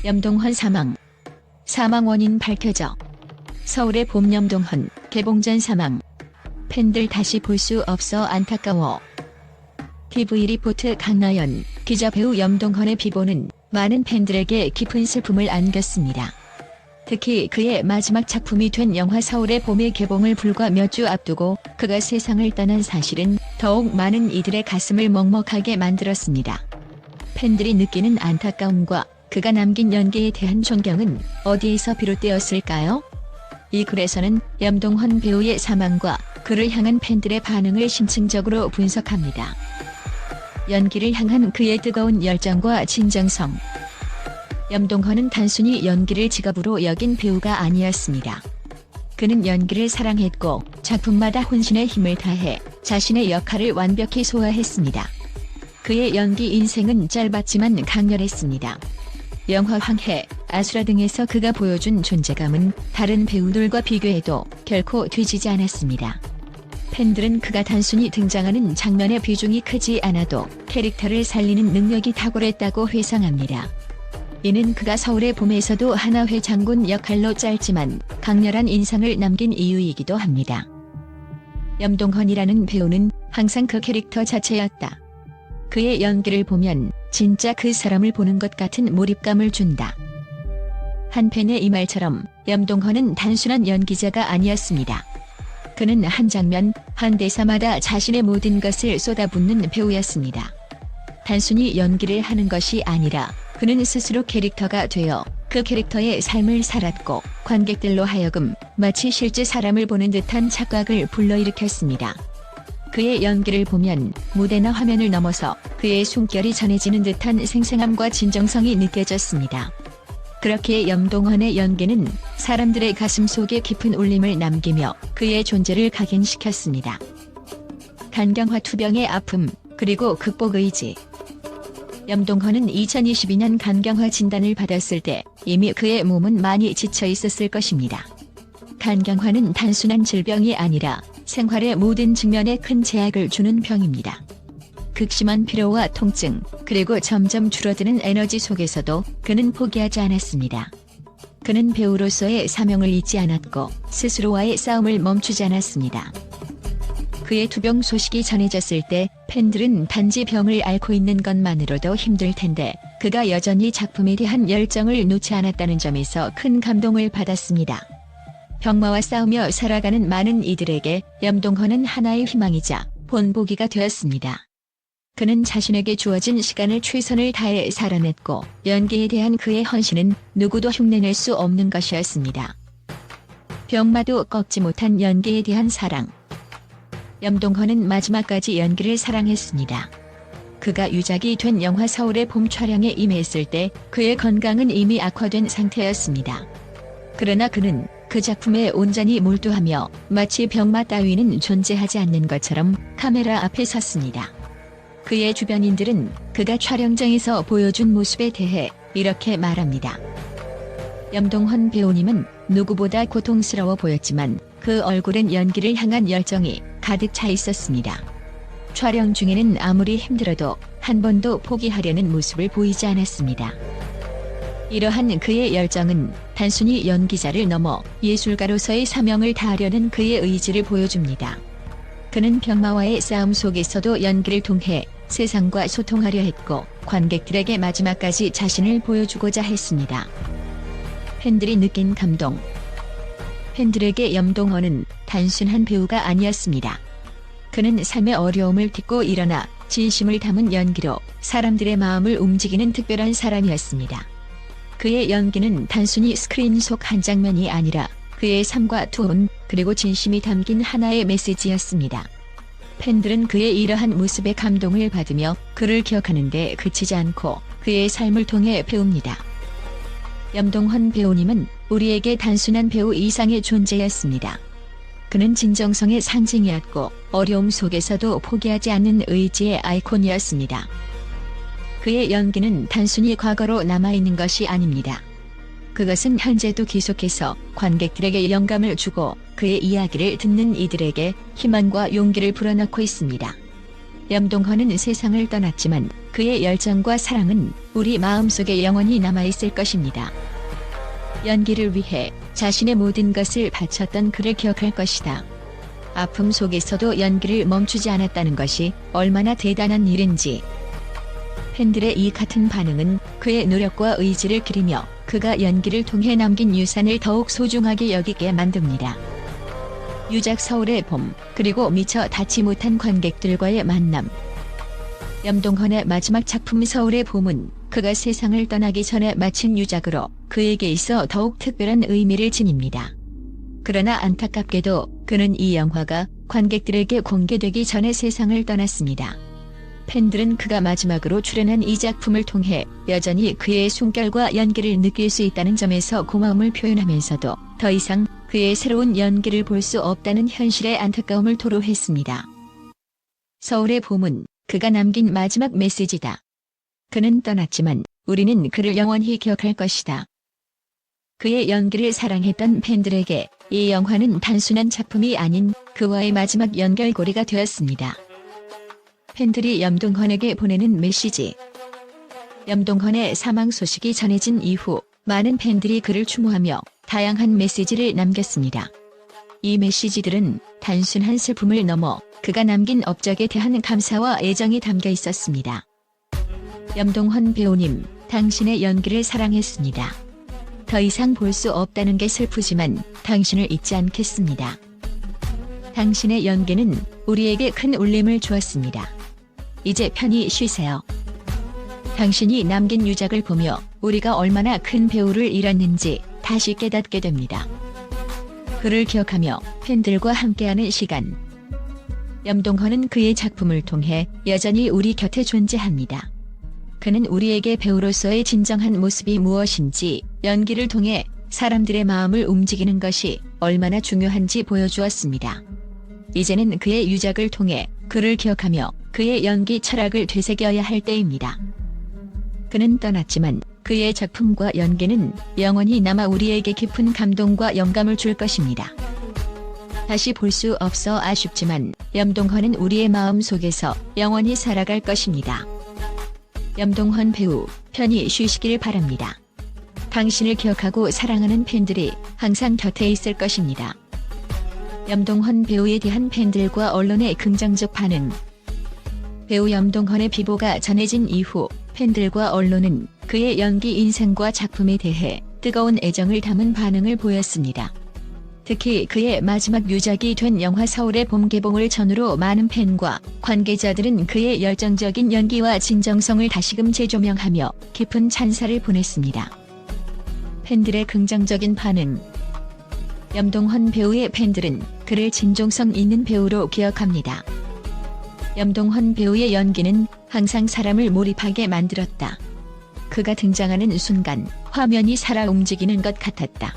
염동헌 사망. 사망 원인 밝혀져. 서울의 봄 염동헌 개봉 전 사망. 팬들 다시 볼 수 없어 안타까워. TV 리포트 강나연 기자. 배우 염동헌의 비보는 많은 팬들에게 깊은 슬픔을 안겼습니다. 특히 그의 마지막 작품이 된 영화 서울의 봄의 개봉을 불과 몇 주 앞두고 그가 세상을 떠난 사실은 더욱 많은 이들의 가슴을 먹먹하게 만들었습니다. 팬들이 느끼는 안타까움과 그가 남긴 연기에 대한 존경은 어디에서 비롯되었을까요? 이 글에서는 염동헌 배우의 사망과 그를 향한 팬들의 반응을 심층적으로 분석합니다. 연기를 향한 그의 뜨거운 열정과 진정성. 염동헌은 단순히 연기를 직업으로 여긴 배우가 아니었습니다. 그는 연기를 사랑했고 작품마다 혼신의 힘을 다해 자신의 역할을 완벽히 소화했습니다. 그의 연기 인생은 짧았지만 강렬했습니다. 영화 황해, 아수라 등에서 그가 보여준 존재감은 다른 배우들과 비교해도 결코 뒤지지 않았습니다. 팬들은 그가 단순히 등장하는 장면의 비중이 크지 않아도 캐릭터를 살리는 능력이 탁월했다고 회상합니다. 이는 그가 서울의 봄에서도 한화회 장군 역할로 짧지만 강렬한 인상을 남긴 이유이기도 합니다. 염동헌이라는 배우는 항상 그 캐릭터 자체였다. 그의 연기를 보면 진짜 그 사람을 보는 것 같은 몰입감을 준다. 한 팬의 이 말처럼 염동헌은 단순한 연기자가 아니었습니다. 그는 한 장면, 한 대사마다 자신의 모든 것을 쏟아붓는 배우였습니다. 단순히 연기를 하는 것이 아니라 그는 스스로 캐릭터가 되어 그 캐릭터의 삶을 살았고 관객들로 하여금 마치 실제 사람을 보는 듯한 착각을 불러일으켰습니다. 그의 연기를 보면 무대나 화면을 넘어서 그의 숨결이 전해지는 듯한 생생함과 진정성이 느껴졌습니다. 그렇기에 염동헌의 연기는 사람들의 가슴 속에 깊은 울림을 남기며 그의 존재를 각인시켰습니다. 간경화 투병의 아픔, 그리고 극복 의지. 염동헌은 2022년 간경화 진단을 받았을 때 이미 그의 몸은 많이 지쳐 있었을 것입니다. 간경화는 단순한 질병이 아니라 생활의 모든 측면에 큰 제약을 주는 병입니다. 극심한 피로와 통증, 그리고 점점 줄어드는 에너지 속에서도 그는 포기하지 않았습니다. 그는 배우로서의 사명을 잊지 않았고 스스로와의 싸움을 멈추지 않았습니다. 그의 투병 소식이 전해졌을 때 팬들은 단지 병을 앓고 있는 것만으로도 힘들 텐데 그가 여전히 작품에 대한 열정을 놓지 않았다는 점에서 큰 감동을 받았습니다. 병마와 싸우며 살아가는 많은 이들에게 염동헌은 하나의 희망이자 본보기가 되었습니다. 그는 자신에게 주어진 시간을 최선을 다해 살아냈고 연기에 대한 그의 헌신은 누구도 흉내낼 수 없는 것이었습니다. 병마도 꺾지 못한 연기에 대한 사랑. 염동헌은 마지막까지 연기를 사랑했습니다. 그가 유작이 된 영화 서울의 봄 촬영에 임했을 때 그의 건강은 이미 악화된 상태였습니다. 그러나 그는 그 작품에 온전히 몰두하며 마치 병마 따위는 존재하지 않는 것처럼 카메라 앞에 섰습니다. 그의 주변인들은 그가 촬영장에서 보여준 모습에 대해 이렇게 말합니다. 염동헌 배우님은 누구보다 고통스러워 보였지만 그 얼굴엔 연기를 향한 열정이 가득 차 있었습니다. 촬영 중에는 아무리 힘들어도 한 번도 포기하려는 모습을 보이지 않았습니다. 이러한 그의 열정은 단순히 연기자를 넘어 예술가로서의 사명을 다하려는 그의 의지를 보여줍니다. 그는 병마와의 싸움 속에서도 연기를 통해 세상과 소통하려 했고 관객들에게 마지막까지 자신을 보여주고자 했습니다. 팬들이 느낀 감동. 팬들에게 염동헌은 단순한 배우가 아니었습니다. 그는 삶의 어려움을 딛고 일어나 진심을 담은 연기로 사람들의 마음을 움직이는 특별한 사람이었습니다. 그의 연기는 단순히 스크린 속 한 장면이 아니라 그의 삶과 투혼, 그리고 진심이 담긴 하나의 메시지였습니다. 팬들은 그의 이러한 모습에 감동을 받으며 그를 기억하는 데 그치지 않고 그의 삶을 통해 배웁니다. 염동헌 배우님은 우리에게 단순한 배우 이상의 존재였습니다. 그는 진정성의 상징이었고 어려움 속에서도 포기하지 않는 의지의 아이콘이었습니다. 그의 연기는 단순히 과거로 남아있는 것이 아닙니다. 그것은 현재도 계속해서 관객들에게 영감을 주고 그의 이야기를 듣는 이들에게 희망과 용기를 불어넣고 있습니다. 염동헌은 세상을 떠났지만 그의 열정과 사랑은 우리 마음속에 영원히 남아있을 것입니다. 연기를 위해 자신의 모든 것을 바쳤던 그를 기억할 것이다. 아픔 속에서도 연기를 멈추지 않았다는 것이 얼마나 대단한 일인지. 팬들의 이 같은 반응은 그의 노력과 의지를 기리며 그가 연기를 통해 남긴 유산을 더욱 소중하게 여기게 만듭니다. 유작 서울의 봄, 그리고 미처 닿지 못한 관객들과의 만남. 염동헌의 마지막 작품 서울의 봄은 그가 세상을 떠나기 전에 마친 유작으로 그에게 있어 더욱 특별한 의미를 지닙니다. 그러나 안타깝게도 그는 이 영화가 관객들에게 공개되기 전에 세상을 떠났습니다. 팬들은 그가 마지막으로 출연한 이 작품을 통해 여전히 그의 숨결과 연기를 느낄 수 있다는 점에서 고마움을 표현하면서도 더 이상 그의 새로운 연기를 볼 수 없다는 현실의 안타까움을 토로했습니다. 서울의 봄은 그가 남긴 마지막 메시지다. 그는 떠났지만 우리는 그를 영원히 기억할 것이다. 그의 연기를 사랑했던 팬들에게 이 영화는 단순한 작품이 아닌 그와의 마지막 연결고리가 되었습니다. 팬들이 염동헌에게 보내는 메시지. 염동헌의 사망 소식이 전해진 이후 많은 팬들이 그를 추모하며 다양한 메시지를 남겼습니다. 이 메시지들은 단순한 슬픔을 넘어 그가 남긴 업적에 대한 감사와 애정이 담겨 있었습니다. 염동헌 배우님, 당신의 연기를 사랑했습니다. 더 이상 볼 수 없다는 게 슬프지만 당신을 잊지 않겠습니다. 당신의 연기는 우리에게 큰 울림을 주었습니다. 이제 편히 쉬세요. 당신이 남긴 유작을 보며 우리가 얼마나 큰 배우를 잃었는지 다시 깨닫게 됩니다. 그를 기억하며 팬들과 함께하는 시간. 염동헌은 그의 작품을 통해 여전히 우리 곁에 존재합니다. 그는 우리에게 배우로서의 진정한 모습이 무엇인지 연기를 통해 사람들의 마음을 움직이는 것이 얼마나 중요한지 보여주었습니다. 이제는 그의 유작을 통해 그를 기억하며 그의 연기 철학을 되새겨야 할 때입니다. 그는 떠났지만 그의 작품과 연기는 영원히 남아 우리에게 깊은 감동과 영감을 줄 것입니다. 다시 볼 수 없어 아쉽지만 염동헌은 우리의 마음 속에서 영원히 살아갈 것입니다. 염동헌 배우, 편히 쉬시길 바랍니다. 당신을 기억하고 사랑하는 팬들이 항상 곁에 있을 것입니다. 염동헌 배우에 대한 팬들과 언론의 긍정적 반응. 배우 염동헌의 비보가 전해진 이후 팬들과 언론은 그의 연기 인생과 작품에 대해 뜨거운 애정을 담은 반응을 보였습니다. 특히 그의 마지막 유작이 된 영화 서울의 봄 개봉을 전후로 많은 팬과 관계자들은 그의 열정적인 연기와 진정성을 다시금 재조명하며 깊은 찬사를 보냈습니다. 팬들의 긍정적인 반응. 염동헌 배우의 팬들은 그를 진정성 있는 배우로 기억합니다. 염동헌 배우의 연기는 항상 사람을 몰입하게 만들었다. 그가 등장하는 순간 화면이 살아 움직이는 것 같았다.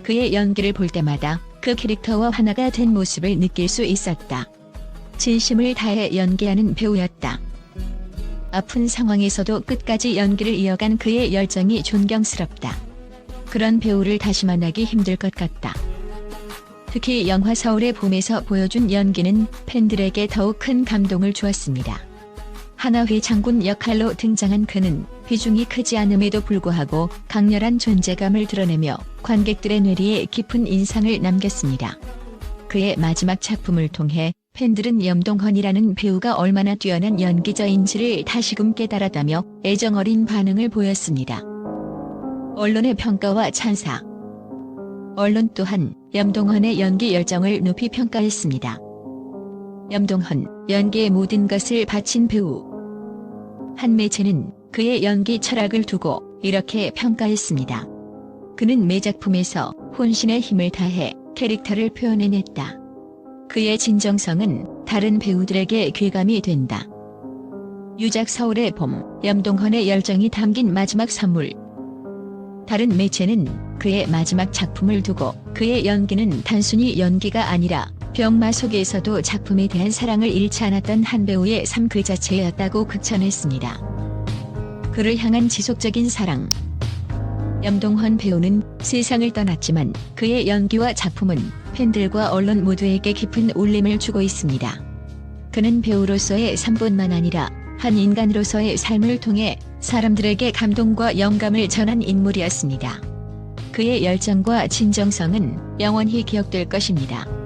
그의 연기를 볼 때마다 그 캐릭터와 하나가 된 모습을 느낄 수 있었다. 진심을 다해 연기하는 배우였다. 아픈 상황에서도 끝까지 연기를 이어간 그의 열정이 존경스럽다. 그런 배우를 다시 만나기 힘들 것 같다. 특히 영화 서울의 봄에서 보여준 연기는 팬들에게 더욱 큰 감동을 주었습니다. 하나회 장군 역할로 등장한 그는 비중이 크지 않음에도 불구하고 강렬한 존재감을 드러내며 관객들의 뇌리에 깊은 인상을 남겼습니다. 그의 마지막 작품을 통해 팬들은 염동헌이라는 배우가 얼마나 뛰어난 연기자인지를 다시금 깨달았다며 애정어린 반응을 보였습니다. 언론의 평가와 찬사. 언론 또한 염동헌의 연기 열정을 높이 평가했습니다. 염동헌, 연기의 모든 것을 바친 배우. 한 매체는 그의 연기 철학을 두고 이렇게 평가했습니다. 그는 매 작품에서 혼신의 힘을 다해 캐릭터를 표현해냈다. 그의 진정성은 다른 배우들에게 귀감이 된다. 유작 서울의 봄, 염동헌의 열정이 담긴 마지막 선물. 다른 매체는 그의 마지막 작품을 두고 그의 연기는 단순히 연기가 아니라 병마 속에서도 작품에 대한 사랑을 잃지 않았던 한 배우의 삶 그 자체였다고 극찬했습니다. 그를 향한 지속적인 사랑. 염동헌 배우는 세상을 떠났지만 그의 연기와 작품은 팬들과 언론 모두에게 깊은 울림을 주고 있습니다. 그는 배우로서의 삶뿐만 아니라 한 인간으로서의 삶을 통해 사람들에게 감동과 영감을 전한 인물이었습니다. 그의 열정과 진정성은 영원히 기억될 것입니다.